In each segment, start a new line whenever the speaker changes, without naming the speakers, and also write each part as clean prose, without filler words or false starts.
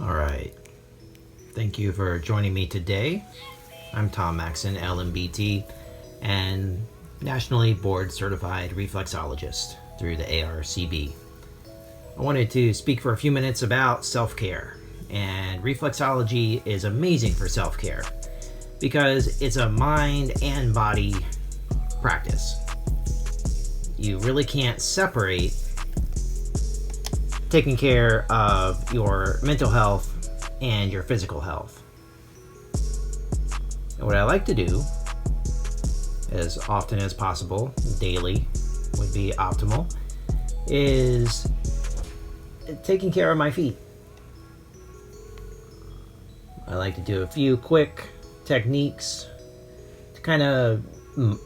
All right. Thank you for joining me today. I'm Tom Maxson, LMBT, and nationally board certified reflexologist through the ARCB. I wanted to speak for a few minutes about self-care, and reflexology is amazing for self-care because it's a mind and body practice. You really can't separate taking care of your mental health and your physical health. And what I like to do, as often as possible, daily would be optimal, is taking care of my feet. I like to do a few quick techniques to kind of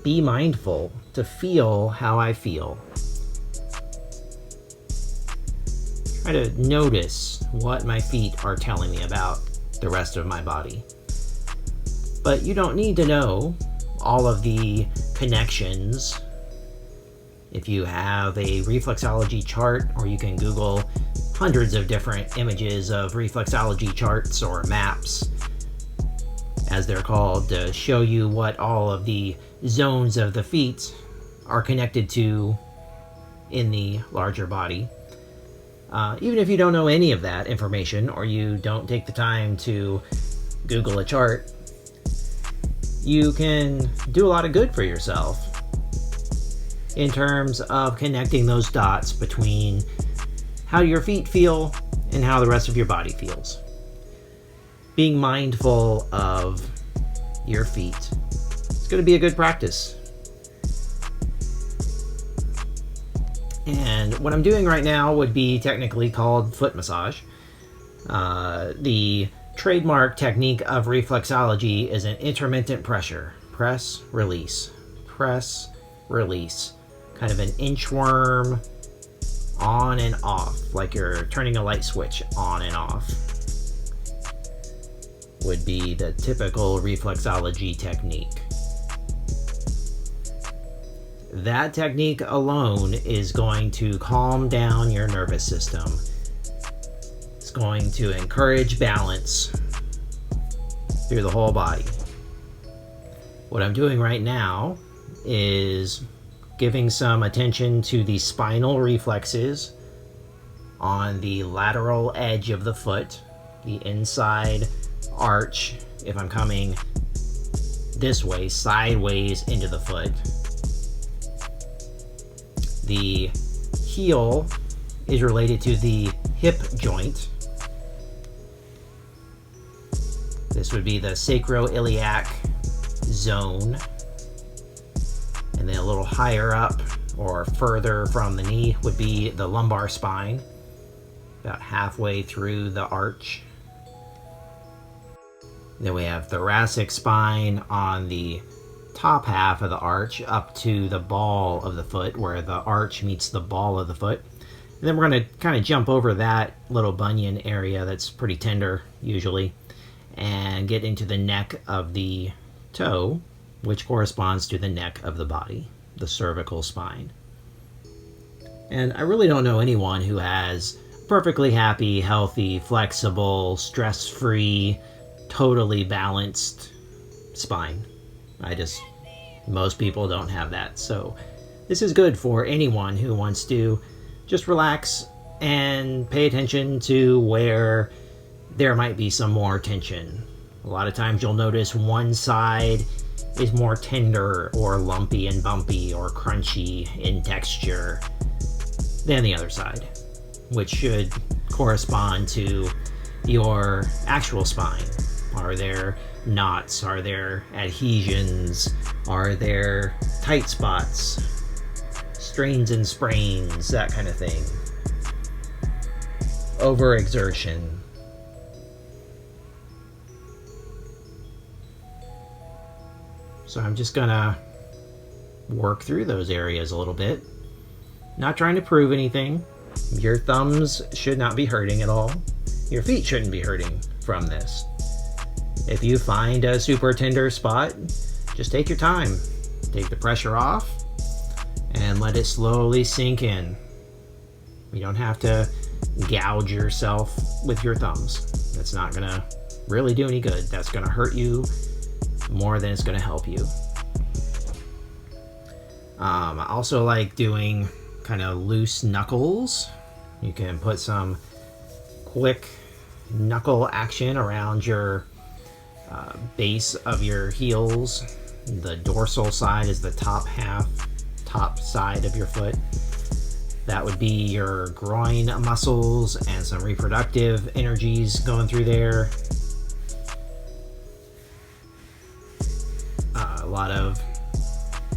be mindful, to feel how I feel. Try to notice what my feet are telling me about the rest of my body. But you don't need to know all of the connections. If you have a reflexology chart, or you can Google hundreds of different images of reflexology charts or maps, as they're called, to show you what all of the zones of the feet are connected to in the larger body. Even if you don't know any of that information, or you don't take the time to Google a chart, you can do a lot of good for yourself in terms of connecting those dots between how your feet feel and how the rest of your body feels. Being mindful of your feet, it's going to be a good practice. And what I'm doing right now would be technically called foot massage. The trademark technique of reflexology is an intermittent pressure. Press, release, kind of an inchworm on and off, like you're turning a light switch on and off, would be the typical reflexology technique. That technique alone is going to calm down your nervous system. It's going to encourage balance through the whole body. What I'm doing right now is giving some attention to the spinal reflexes on the lateral edge of the foot, the inside arch, if I'm coming this way, sideways into the foot. The heel is related to the hip joint. This would be the sacroiliac zone. And then a little higher up or further from the knee would be the lumbar spine, about halfway through the arch. Then we have thoracic spine on the top half of the arch up to the ball of the foot, where the arch meets the ball of the foot. And then we're going to kind of jump over that little bunion area that's pretty tender usually, and get into the neck of the toe, which corresponds to the neck of the body, the cervical spine. And I really don't know anyone who has perfectly happy, healthy, flexible, stress-free, totally balanced spine. Most people don't have that. So this is good for anyone who wants to just relax and pay attention to where there might be some more tension. A lot of times you'll notice one side is more tender or lumpy and bumpy or crunchy in texture than the other side, which should correspond to your actual spine. Are there knots? Are there adhesions? Are there tight spots? Strains and sprains, that kind of thing. Overexertion. So I'm just gonna work through those areas a little bit. Not trying to prove anything. Your thumbs should not be hurting at all. Your feet shouldn't be hurting from this. If you find a super tender spot, just take your time. Take the pressure off and let it slowly sink in. You don't have to gouge yourself with your thumbs. It's not gonna really do any good. That's gonna hurt you more than it's gonna help you. I also like doing kind of loose knuckles. You can put some quick knuckle action around your base of your heels. The dorsal side is the top side of your foot. That would be your groin muscles and some reproductive energies going through there. A lot of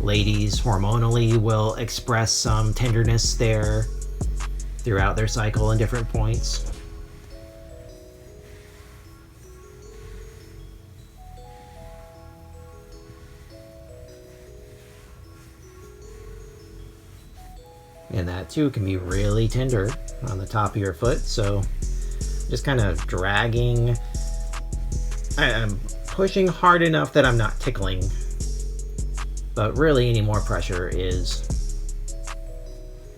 ladies hormonally will express some tenderness there throughout their cycle in different points. And that too can be really tender on the top of your foot. So just kind of dragging. I'm pushing hard enough that I'm not tickling, but really any more pressure is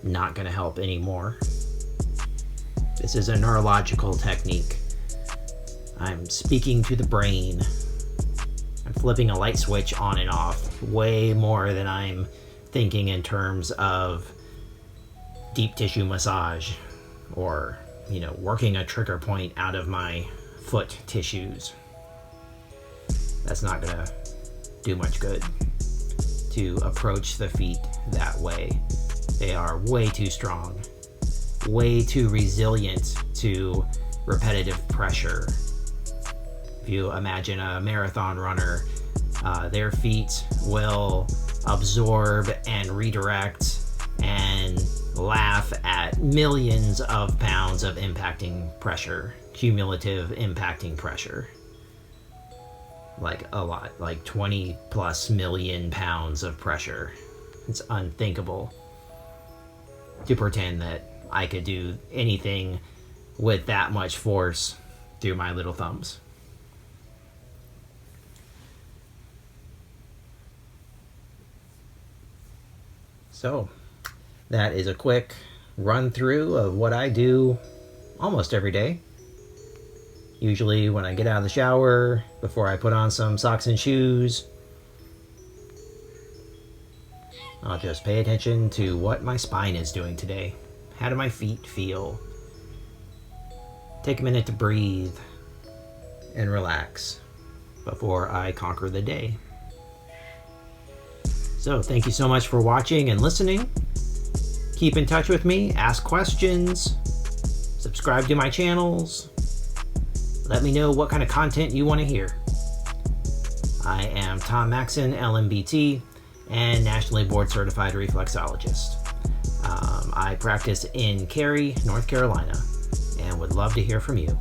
not going to help anymore. This is a neurological technique. I'm speaking to the brain. I'm flipping a light switch on and off way more than I'm thinking in terms of deep tissue massage or, working a trigger point out of my foot tissues. That's not gonna do much good to approach the feet that way. They are way too strong, way too resilient to repetitive pressure. If you imagine a marathon runner, their feet will absorb and redirect and laugh at millions of pounds of impacting pressure, cumulative impacting pressure. Like a lot, like 20 plus million pounds of pressure. It's unthinkable to pretend that I could do anything with that much force through my little thumbs. So that is a quick run through of what I do almost every day. Usually when I get out of the shower, before I put on some socks and shoes, I'll just pay attention to what my spine is doing today. How do my feet feel? Take a minute to breathe and relax before I conquer the day. So thank you so much for watching and listening. Keep in touch with me, ask questions, subscribe to my channels. Let me know what kind of content you want to hear. I am Tom Maxson, LMBT, and nationally board certified reflexologist. I practice in Cary, North Carolina, and would love to hear from you.